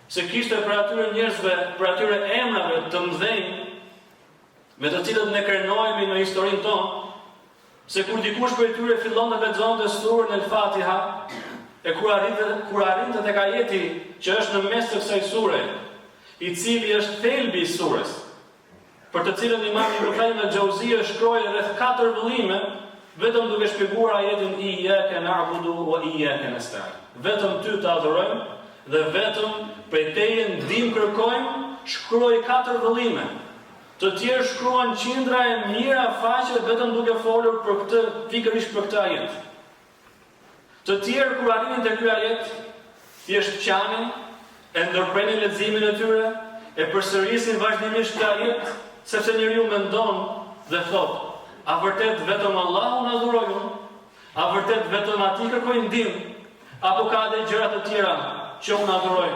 se kishte për atyre njerëzve, për atyre emrave të mëdhenj, me të cilët ne krenojmë në historinë tonë, se kur dikush për tyre fillon të lexonte surën El-Fatiha, e kur arrinte tek ajeti që është në mes të kësaj sure, i cili është thelbi i surës, për të cilën Imam Ibn Qayyim al-Jauziyja shkroi rreth 4 vëllime, vetëm duke shpjeguar ajetin Iyyaka na'budu wa iyyaka nasta'in. Vetëm ty të adhurojmë dhe vetëm prej teje ndihmë kërkojmë, shkroi 4 vëllime. Të tjerë shkruan qindra e mira faqe vetëm duke folur për këtë, pikërisht për këtë ajet. Të tjerë kur arrinin te ky ajet, thjesht qanin, e ndërprenin leximin e tyre, e përsërisin vazhdimisht këtë ajet, sepse njeriu mendon dhe thot: a vërtet vetëm Allahun adhurojmë? A vërtet vetëm atij kërkojmë ndihmë? Apo ka edhe gjëra të tjera që unë adhuroj?